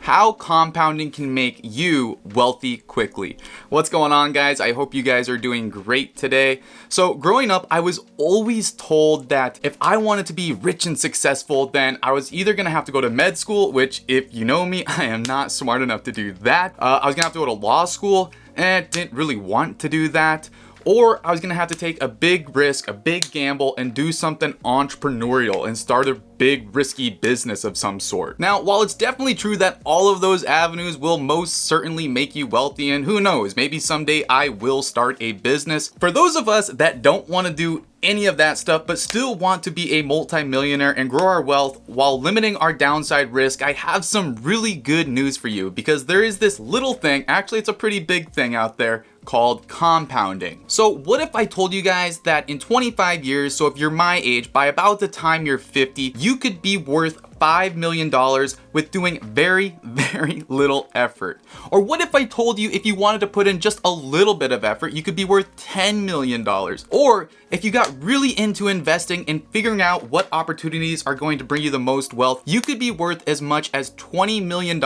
how compounding can make you wealthy quickly. What's going on, guys? I hope you guys are doing great today. So growing up, I was always told that if I wanted to be rich and successful, then I was either gonna have to go to med school, which if you know me, I am not smart enough to do that. I was gonna have to go to law school, and didn't really want to do that. Or I was gonna have to take a big risk, a big gamble, and do something entrepreneurial and start a big risky business of some sort. Now, while it's definitely true that all of those avenues will most certainly make you wealthy, and who knows, maybe someday I will start a business. For those of us that don't want to do any of that stuff but still want to be a multi-millionaire and grow our wealth while limiting our downside risk, I have some really good news for you, because there is this little thing, actually it's a pretty big thing out there, called compounding. So what if I told you guys that in 25 years, so if you're my age, by about the time you're 50, you could be worth $5 million with doing very little effort? Or what if I told you if you wanted to put in just a little bit of effort, you could be worth $10 million? Or if you got really into investing and figuring out what opportunities are going to bring you the most wealth, you could be worth as much as $20 million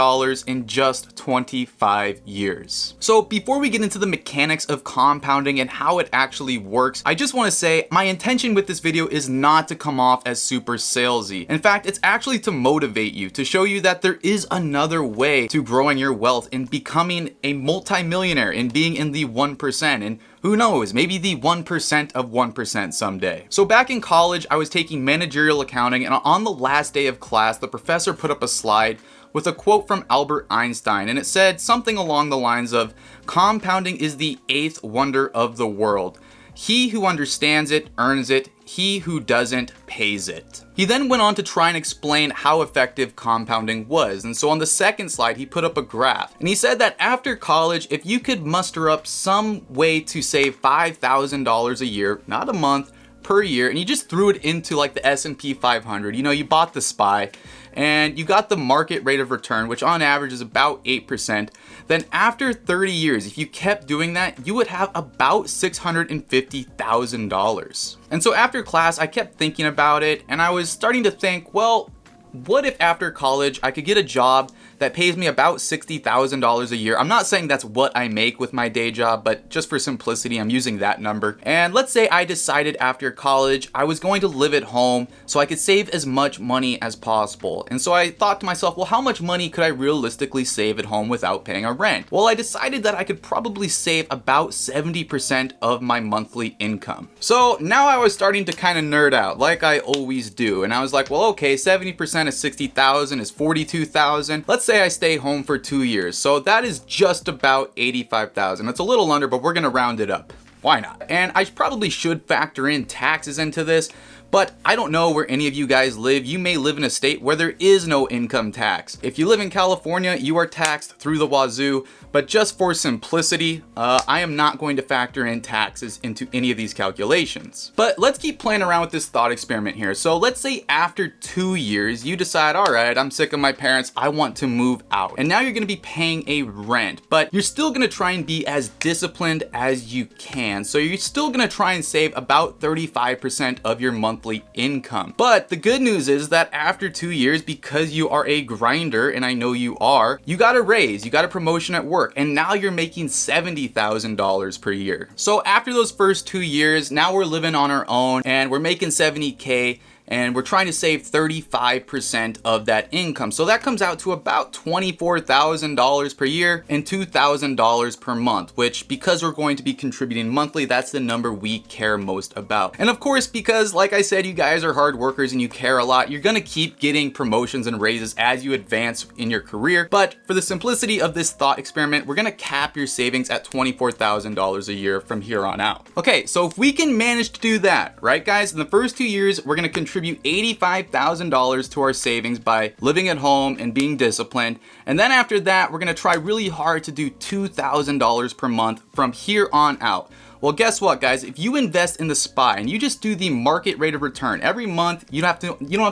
in just 25 years. So before we get into the mechanics of compounding and how it actually works, I just want to say my intention with this video is not to come off as super salesy. In fact, it's actually to motivate you, to show you that there is another way to growing your wealth and becoming a multi-millionaire and being in the 1%, and who knows, maybe the 1% of 1% someday. So back in college, I was taking managerial accounting, and on the last day of class, the professor put up a slide with a quote from Albert Einstein, and it said something along the lines of, "Compounding is the 8th wonder of the world. He who understands it earns it. He who doesn't pays it." He then went on to try and explain how effective compounding was. And so on the second slide, he put up a graph. And he said that after college, if you could muster up some way to save $5,000 a year, not a month, per year, and you just threw it into like the S&P 500, you bought the SPY, and you got the market rate of return, which on average is about 8%, then after 30 years, if you kept doing that, you would have about $650,000. And so after class, I kept thinking about it, and I was starting to think, well, what if after college I could get a job that pays me about $60,000 a year? I'm not saying that's what I make with my day job, but just for simplicity, I'm using that number. And let's say I decided after college I was going to live at home so I could save as much money as possible. And so I thought to myself, well, how much money could I realistically save at home without paying a rent? Well, I decided that I could probably save about 70% of my monthly income. So now I was starting to kind of nerd out, like I always do. And I was like, well, okay, 70% of 60,000 is 42,000. Let's say I stay home for 2 years. So that is just about 85,000. It's a little under, but we're gonna round it up. Why not? And I probably should factor in taxes into this, but I don't know where any of you guys live. You may live in a state where there is no income tax. If you live in California, you are taxed through the wazoo, but just for simplicity, I am not going to factor in taxes into any of these calculations. But let's keep playing around with this thought experiment here. So let's say after 2 years, you decide, all right, I'm sick of my parents, I want to move out. And now you're gonna be paying a rent, but you're still gonna try and be as disciplined as you can. So you're still gonna try and save about 35% of your monthly income. But the good news is that after 2 years, because you are a grinder, and I know you are, you got a raise, you got a promotion at work, and now you're making $70,000 per year. So after those first 2 years, now we're living on our own and we're making 70K, and we're trying to save 35% of that income. So that comes out to about $24,000 per year and $2,000 per month, which, because we're going to be contributing monthly, that's the number we care most about. And of course, because like I said, you guys are hard workers and you care a lot, you're gonna keep getting promotions and raises as you advance in your career. But for the simplicity of this thought experiment, we're gonna cap your savings at $24,000 a year from here on out. Okay, so if we can manage to do that, right guys, in the first 2 years, we're gonna contribute $85,000 to our savings by living at home and being disciplined. And then after that, we're gonna try really hard to do $2,000 per month from here on out. Well, guess what, guys? If you invest in the SPY and you just do the market rate of return every month, you don't have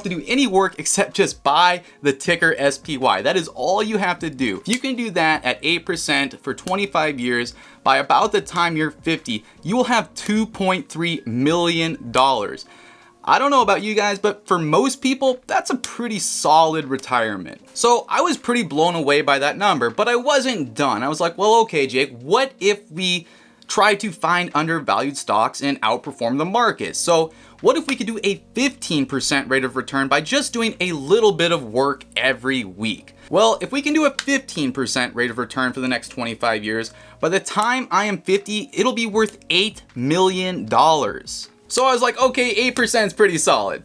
to do any work except just buy the ticker SPY. That is all you have to do. If you can do that at 8% for 25 years, by about the time you're 50, you will have $2.3 million. I don't know about you guys, but for most people, that's a pretty solid retirement. So I was pretty blown away by that number, but I wasn't done. I was like, well, okay, Jake, what if we try to find undervalued stocks and outperform the market? So what if we could do a 15% rate of return by just doing a little bit of work every week? Well, if we can do a 15% rate of return for the next 25 years, by the time I am 50, it'll be worth $8 million. So I was like, okay, 8% is pretty solid.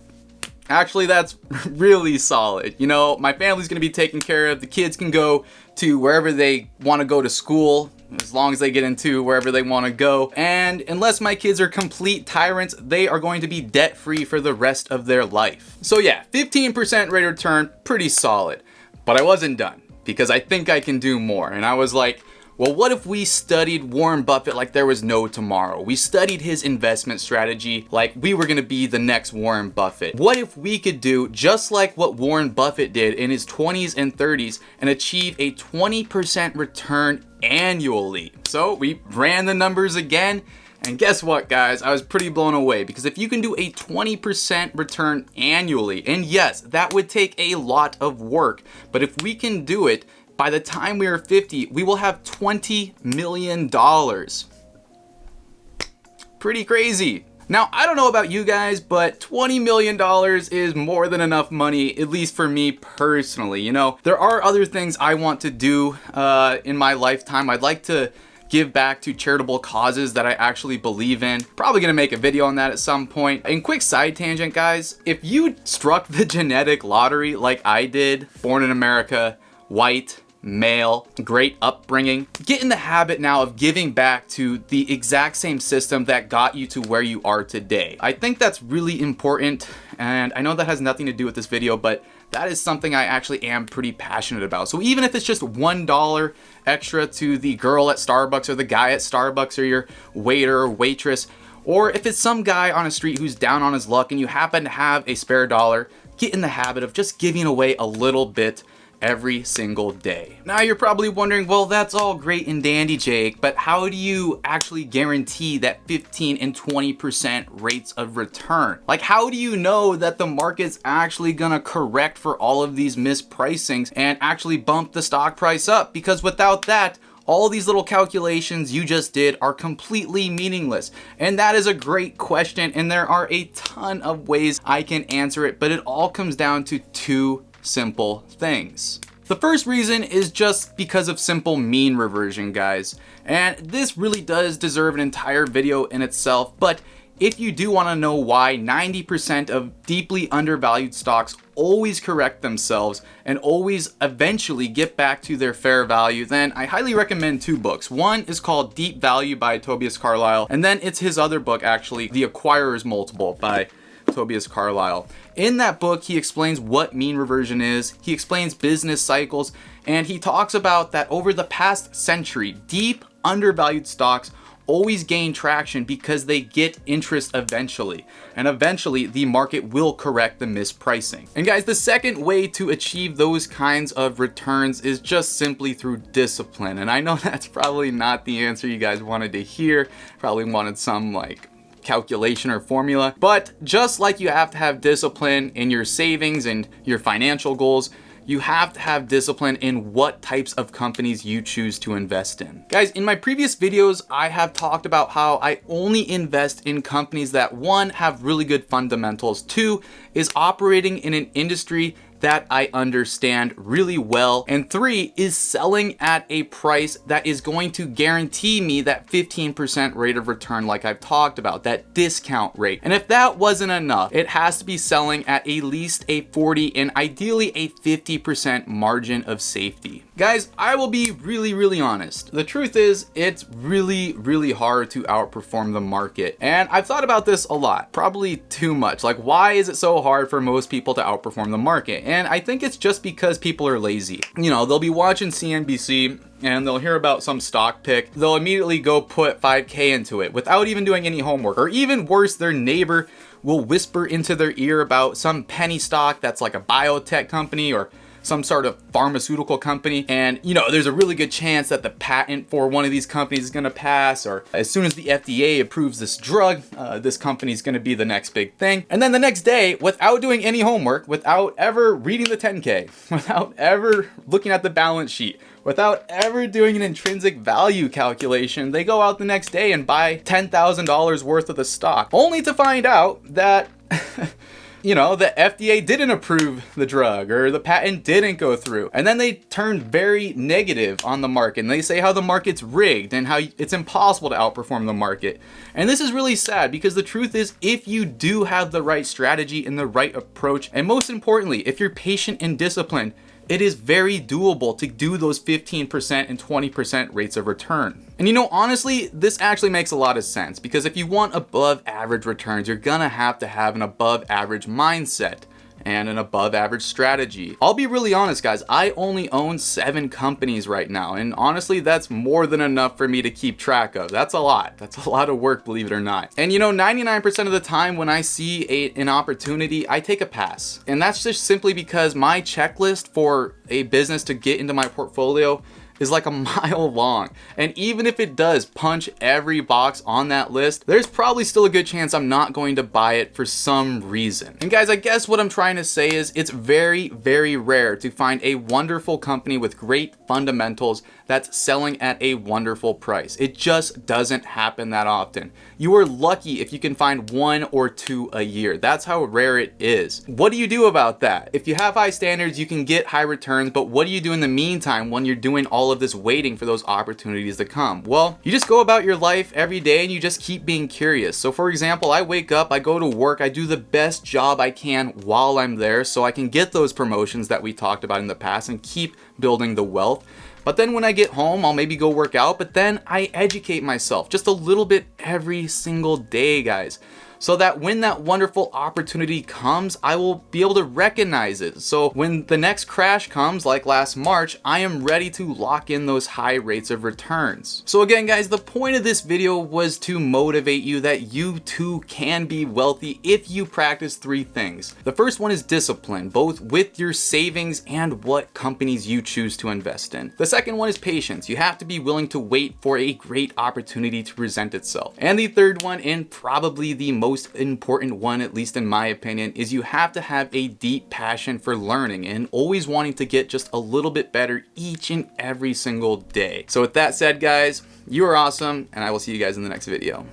Actually, that's really solid. You know, my family's gonna be taken care of. The kids can go to wherever they wanna go to school, as long as they get into wherever they wanna go. And unless my kids are complete tyrants, they are going to be debt-free for the rest of their life. So yeah, 15% rate of return, pretty solid. But I wasn't done, because I think I can do more. And I was like, well, what if we studied Warren Buffett like there was no tomorrow? We studied his investment strategy like we were gonna be the next Warren Buffett. What if we could do just like what Warren Buffett did in his 20s and 30s and achieve a 20% return annually? So we ran the numbers again, and guess what, guys? I was pretty blown away, because if you can do a 20% return annually, and yes, that would take a lot of work, but if we can do it, by the time we are 50, we will have $20 million. Pretty crazy. Now, I don't know about you guys, but $20 million is more than enough money, at least for me personally. You know, there are other things I want to do in my lifetime. I'd like to give back to charitable causes that I actually believe in. Probably gonna make a video on that at some point. And quick side tangent, guys, if you struck the genetic lottery like I did, born in America, white, male, great upbringing, get in the habit now of giving back to the exact same system that got you to where you are today. I think that's really important, and I know that has nothing to do with this video, but that is something I actually am pretty passionate about. So even if it's just $1 extra to the girl at Starbucks or the guy at Starbucks or your waiter or waitress, or if it's some guy on a street who's down on his luck and you happen to have a spare dollar, get in the habit of just giving away a little bit every single day. Now you're probably wondering, well, that's all great and dandy, Jake, but how do you actually guarantee that 15 and 20% rates of return? Like, how do you know that the market's actually gonna correct for all of these mispricings and actually bump the stock price up? Because without that, all these little calculations you just did are completely meaningless. And that is a great question, and there are a ton of ways I can answer it, but it all comes down to two simple things. The first reason is just because of simple mean reversion, guys. And this really does deserve an entire video in itself, but if you do want to know why 90% of deeply undervalued stocks always correct themselves and always eventually get back to their fair value, then I highly recommend two books. One is called Deep Value by Tobias Carlyle, and then it's his other book, actually, The Acquirer's Multiple by Tobias Carlyle. In that book, he explains what mean reversion is, he explains business cycles, and he talks about that over the past century, deep undervalued stocks always gain traction because they get interest eventually, and eventually the market will correct the mispricing. And guys, the second way to achieve those kinds of returns is just simply through discipline. And I know that's probably not the answer you guys wanted to hear, probably wanted some like calculation or formula, but just like you have to have discipline in your savings and your financial goals, you have to have discipline in what types of companies you choose to invest in. Guys, in my previous videos, I have talked about how I only invest in companies that, one, have really good fundamentals, two, is operating in an industry that I understand really well, and three, is selling at a price that is going to guarantee me that 15% rate of return like I've talked about, that discount rate. And if that wasn't enough, it has to be selling at least a 40 and ideally a 50% margin of safety. Guys, I will be really honest. The truth is, it's really hard to outperform the market. And I've thought about this a lot, probably too much. Like, why is it so hard for most people to outperform the market? And I think it's just because people are lazy. You know, they'll be watching CNBC and they'll hear about some stock pick. They'll immediately go put 5K into it without even doing any homework. Or even worse, their neighbor will whisper into their ear about some penny stock that's like a biotech company or some sort of pharmaceutical company, and there's a really good chance that the patent for one of these companies is going to pass, or as soon as the FDA approves this drug, this company is going to be the next big thing. And then the next day, without doing any homework, without ever reading the 10K, without ever looking at the balance sheet, without ever doing an intrinsic value calculation, they go out the next day and buy $10,000 worth of the stock, only to find out that the FDA didn't approve the drug, or the patent didn't go through. And then they turn very negative on the market, and they say how the market's rigged and how it's impossible to outperform the market. And this is really sad, because the truth is, if you do have the right strategy and the right approach, and most importantly, if you're patient and disciplined, it is very doable to do those 15% and 20% rates of return. And honestly, this actually makes a lot of sense, because if you want above average returns, you're gonna have to have an above average mindset and an above average strategy. I'll be really honest, guys, I only own 7 companies right now, and honestly, that's more than enough for me to keep track of. That's a lot. That's a lot of work, believe it or not. And 99% of the time when I see an opportunity, I take a pass. And that's just simply because my checklist for a business to get into my portfolio is like a mile long. And even if it does punch every box on that list, there's probably still a good chance I'm not going to buy it for some reason. And guys, I guess what I'm trying to say is it's very, very rare to find a wonderful company with great fundamentals that's selling at a wonderful price. It just doesn't happen that often. You are lucky if you can find 1 or 2 a year. That's how rare it is. What do you do about that? If you have high standards, you can get high returns, but what do you do in the meantime when you're doing all of this waiting for those opportunities to come? Well, you just go about your life every day and you just keep being curious. So for example, I wake up, I go to work, I do the best job I can while I'm there so I can get those promotions that we talked about in the past and keep building the wealth. But then when I get home, I'll maybe go work out, but then I educate myself just a little bit every single day, guys, so that when that wonderful opportunity comes, I will be able to recognize it. So when the next crash comes, like last March, I am ready to lock in those high rates of returns. So again, guys, the point of this video was to motivate you that you too can be wealthy if you practice 3 things. The first one is discipline, both with your savings and what companies you choose to invest in. The second one is patience. You have to be willing to wait for a great opportunity to present itself. And the third one, and probably the most important one, at least in my opinion, is you have to have a deep passion for learning and always wanting to get just a little bit better each and every single day. So with that said, guys, you are awesome, and I will see you guys in the next video.